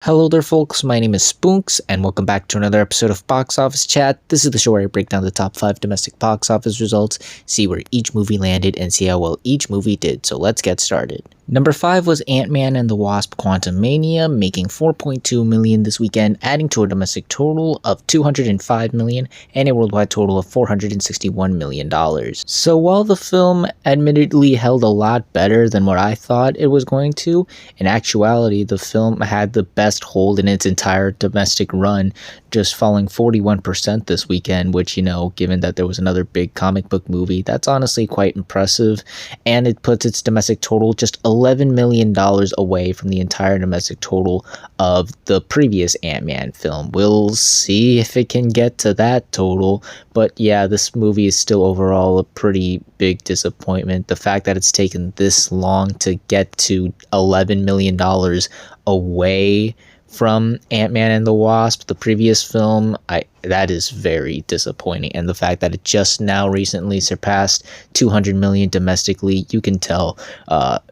Hello there, folks. My name is Spoonks, and welcome back to another episode of Box Office Chat. This is the show where I break down the top 5 domestic box office results, see where each movie landed, and see how well each movie did. So let's get started. Number 5 was Ant-Man and the Wasp: Quantumania, making $4.2 million this weekend, adding to a domestic total of $205 million and a worldwide total of $461 million. So while the film admittedly held a lot better than what I thought it was going to, in actuality, the film had the best hold in its entire domestic run, just falling 41% this weekend, which, given that there was another big comic book movie, that's honestly quite impressive, and it puts its domestic total just $11 million away from the entire domestic total of the previous Ant-Man film. We'll see if it can get to that total, but yeah, this movie is still overall a pretty big disappointment. The fact that it's taken this long to get to $11 million away from Ant-Man and the Wasp, the previous film, that is very disappointing. And the fact that it just now recently surpassed $200 million domestically, you can tell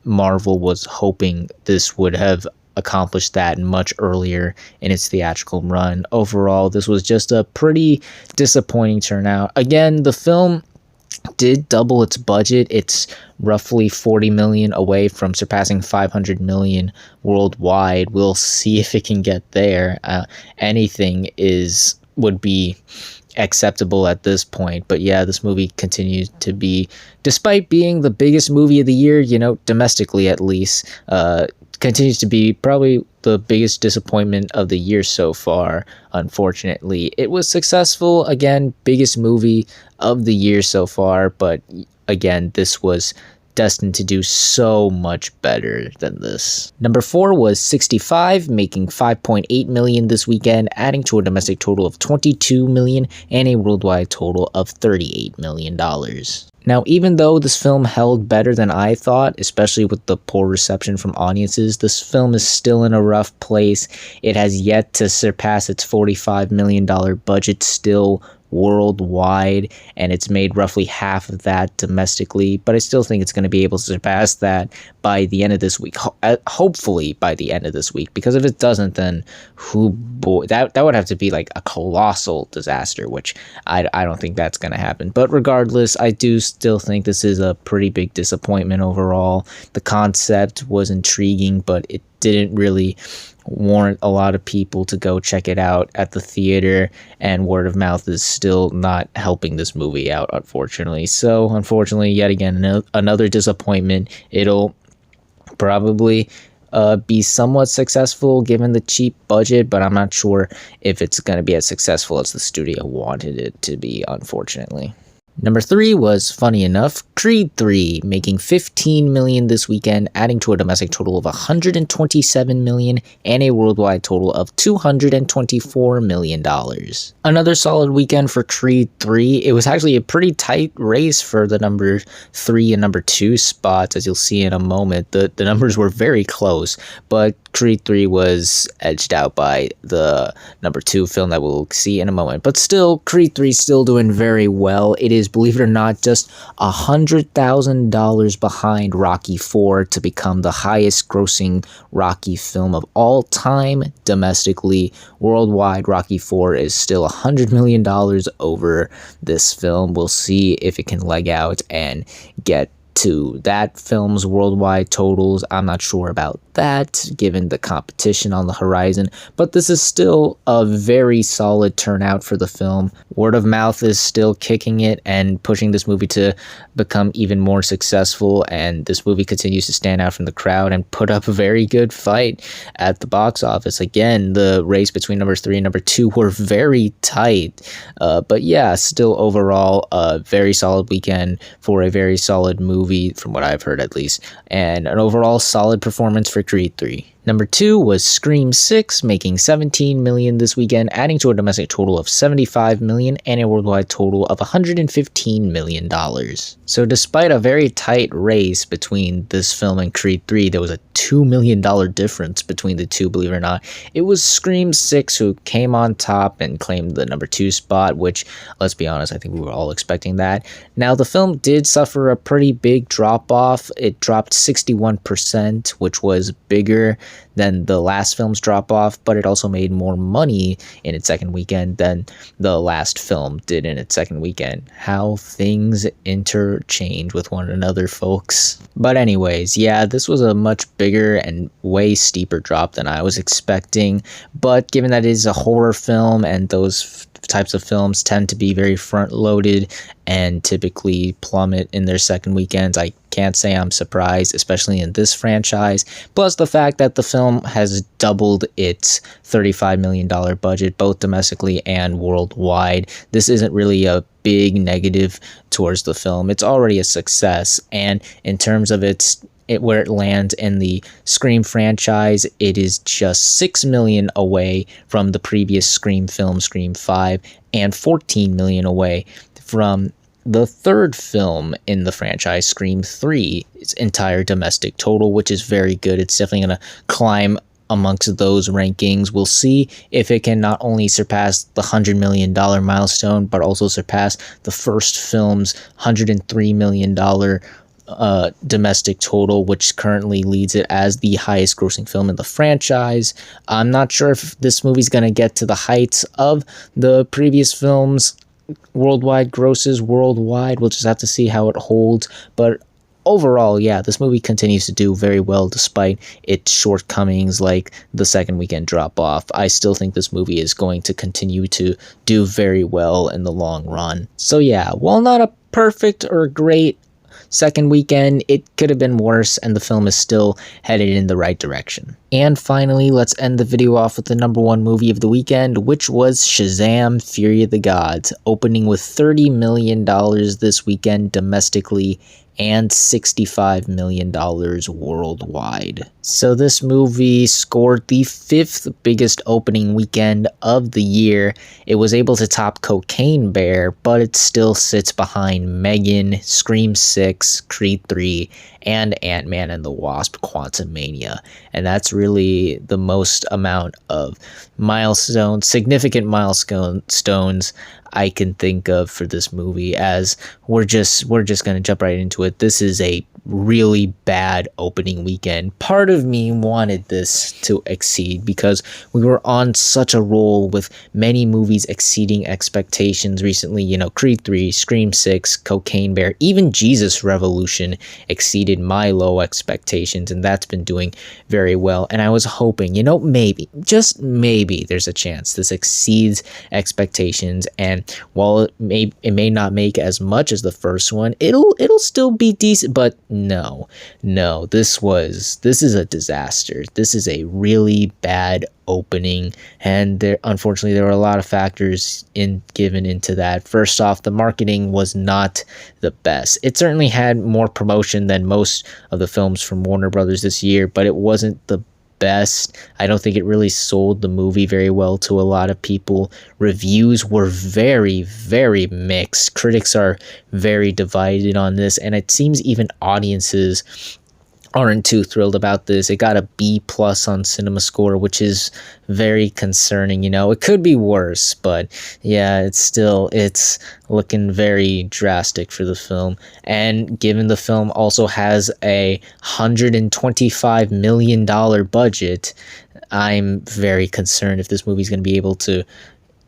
Marvel was hoping this would have accomplished that much earlier in its theatrical run. Overall, this was just a pretty disappointing turnout. Again, the film did double its budget. It's roughly $40 million away from surpassing $500 million worldwide. We'll see if it can get there. Anything would be acceptable at this point. But yeah, this movie continues to be, despite being the biggest movie of the year, domestically at least, continues to be probably the biggest disappointment of the year so far, unfortunately. It was successful, again, biggest movie of the year so far, but again, this was destined to do so much better than this. Number 4 was 65, making $5.8 million this weekend, adding to a domestic total of $22 million and a worldwide total of $38 million. Now, even though this film held better than I thought, especially with the poor reception from audiences, this film is still in a rough place. It has yet to surpass its $45 million budget still worldwide, and it's made roughly half of that domestically, but I still think it's going to be able to surpass that by the end of this week, hopefully by the end of this week, because if it doesn't, then that would have to be like a colossal disaster, which I don't think that's going to happen. But regardless, I do still think this is a pretty big disappointment overall. The concept was intriguing, but it didn't really warrant a lot of people to go check it out at the theater, and word of mouth is still not helping this movie out, unfortunately. So unfortunately, yet again, another disappointment. It'll probably be somewhat successful given the cheap budget, but I'm not sure if it's going to be as successful as the studio wanted it to be, unfortunately. Number 3 was, funny enough, Creed 3, making $15 million this weekend, adding to a domestic total of $127 million and a worldwide total of $224 million. Another solid weekend for Creed 3. It was actually a pretty tight race for the number 3 and number 2 spots, as you'll see in a moment. The numbers were very close, but Creed 3 was edged out by the number 2 film that we'll see in a moment. But still, Creed 3 is still doing very well. It is, believe it or not, just $100,000 behind Rocky IV to become the highest grossing Rocky film of all time domestically. Worldwide, Rocky IV is still $100 million over this film. We'll see if it can leg out and get to that film's worldwide totals. I'm not sure about that given the competition on the horizon, but this is still a very solid turnout for the film. Word of mouth is still kicking it and pushing this movie to become even more successful, and this movie continues to stand out from the crowd and put up a very good fight at the box office. Again, the race between number 3 and number 2 were very tight, but yeah, still overall a very solid weekend for a very solid movie, from what I've heard at least, and an overall solid performance for Creed 3. Number 2 was Scream 6, making $17 million this weekend, adding to a domestic total of $75 million and a worldwide total of $115 million. So despite a very tight race between this film and Creed 3, there was a $2 million difference between the two, believe it or not. It was Scream 6 who came on top and claimed the number 2 spot, which, let's be honest, I think we were all expecting that. Now, the film did suffer a pretty big drop-off. It dropped 61%, which was bigger than the last film's drop off, but it also made more money in its second weekend than the last film did in its second weekend. How things interchange with one another, folks. But anyways, yeah, this was a much bigger and way steeper drop than I was expecting, but given that it is a horror film and those types of films tend to be very front loaded and typically plummet in their second weekends, I can't say I'm surprised, especially in this franchise. Plus the fact that the film has doubled its $35 million budget, both domestically and worldwide. This isn't really a big negative towards the film. It's already a success, and in terms of where it lands in the Scream franchise, it is just $6 million away from the previous Scream film, Scream 5, and $14 million away from the third film in the franchise, Scream 3, its entire domestic total, which is very good. It's definitely going to climb amongst those rankings. We'll see if it can not only surpass the $100 million milestone, but also surpass the first film's $103 million domestic total, which currently leads it as the highest grossing film in the franchise. I'm not sure if this movie's going to get to the heights of the previous films worldwide grosses worldwide. We'll just have to see how it holds, but overall, yeah, this movie continues to do very well despite its shortcomings like the second weekend drop off. I still think this movie is going to continue to do very well in the long run. So yeah, while not a perfect or great second weekend, it could have been worse, and the film is still headed in the right direction. And finally, let's end the video off with the number one movie of the weekend, which was Shazam! Fury of the Gods, opening with $30 million this weekend domestically and $65 million worldwide. So this movie scored the fifth biggest opening weekend of the year. It was able to top Cocaine Bear, but it still sits behind Megan, Scream 6, Creed 3, and Ant-Man and the Wasp: Quantumania. And that's really the most amount of significant milestones I can think of for this movie, as we're just going to jump right into it. This is a really bad opening weekend. Part of me wanted this to exceed because we were on such a roll with many movies exceeding expectations recently. You know, Creed 3, Scream 6, Cocaine Bear, even Jesus Revolution exceeded my low expectations, and that's been doing very well. And I was hoping, maybe, just maybe, there's a chance this exceeds expectations, and while it may not make as much as the first one, it'll still be decent. But no, this is a disaster. This is a really bad opening, and unfortunately there were a lot of factors given into that. First off, the marketing was not the best. It certainly had more promotion than most of the films from Warner Brothers this year, but it wasn't the best. I don't think it really sold the movie very well to a lot of people. Reviews were very, very mixed. Critics are very divided on this, and it seems even audiences aren't too thrilled about this. It got a B+ on CinemaScore, which is very concerning. It could be worse, but yeah, it's looking very drastic for the film. And given the film also has a $125 million budget, I'm very concerned if this movie's going to be able to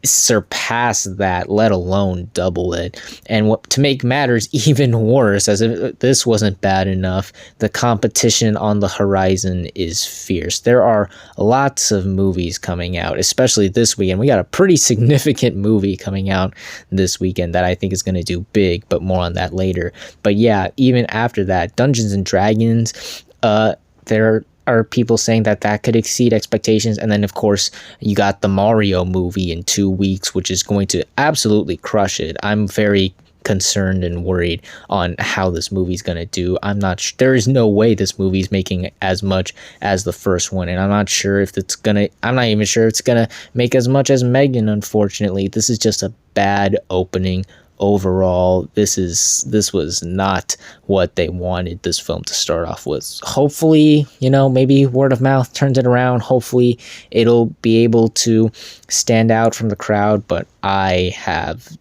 surpass that, let alone double it. And to make matters even worse, as if this wasn't bad enough, the competition on the horizon is fierce. There are lots of movies coming out, especially this weekend. We got a pretty significant movie coming out this weekend that I think is going to do big, but more on that later. But yeah, even after that, Dungeons and Dragons, there are people saying that could exceed expectations. And then of course you got the Mario movie in 2 weeks, which is going to absolutely crush it. I'm very concerned and worried on how this movie's going to do. There is no way this movie's making as much as the first one, and I'm not even sure if it's gonna make as much as Megan. Unfortunately, this is just a bad opening overall. This was not what they wanted this film to start off with. Hopefully, maybe word of mouth turns it around. Hopefully it'll be able to stand out from the crowd, but I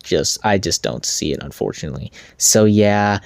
just don't see it, unfortunately. So yeah,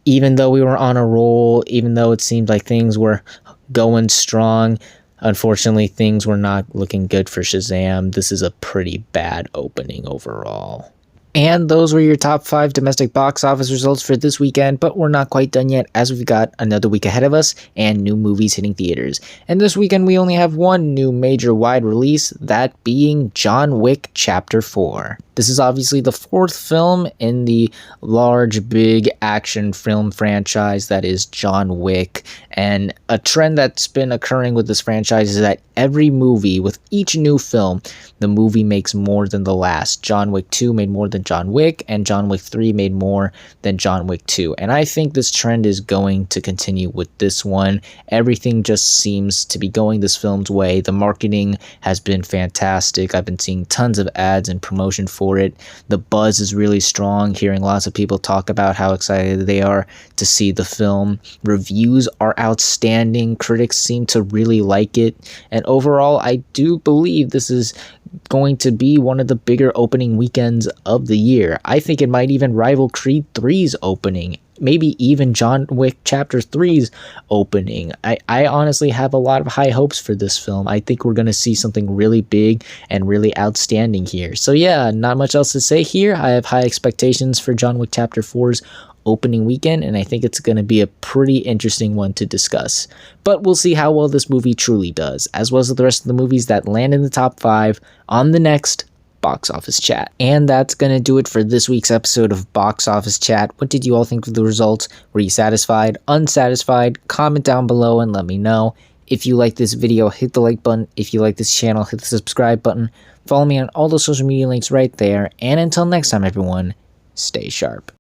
even though we were on a roll, even though it seemed like things were going strong, Unfortunately, things were not looking good for Shazam. This is a pretty bad opening overall. And those were your top 5 domestic box office results for this weekend, but we're not quite done yet as we've got another week ahead of us and new movies hitting theaters. And this weekend we only have one new major wide release, that being John Wick Chapter 4. This is obviously the 4th film in the large, big action film franchise that is John Wick. And a trend that's been occurring with this franchise is that every movie, with each new film, the movie makes more than the last. John Wick 2 made more than John Wick, and John Wick 3 made more than John Wick 2. And I think this trend is going to continue with this one. Everything just seems to be going this film's way. The marketing has been fantastic. I've been seeing tons of ads and promotion for it. The buzz is really strong, hearing lots of people talk about how excited they are to see the film. Reviews are outstanding. Critics seem to really like it. And overall, I do believe this is going to be one of the bigger opening weekends of the year. I think it might even rival Creed 3's opening, maybe even John Wick Chapter 3's opening. I honestly have a lot of high hopes for this film. I think we're going to see something really big and really outstanding here. So yeah, not much else to say here. I have high expectations for John Wick Chapter 4's opening weekend, and I think it's going to be a pretty interesting one to discuss. But we'll see how well this movie truly does, as well as the rest of the movies that land in the top 5 on the next Box Office Chat. And that's going to do it for this week's episode of Box Office Chat. What did you all think of the results? Were you satisfied? Unsatisfied? Comment down below and let me know. If you like this video, hit the like button. If you like this channel, hit the subscribe button. Follow me on all the social media links right there. And until next time, everyone, stay sharp.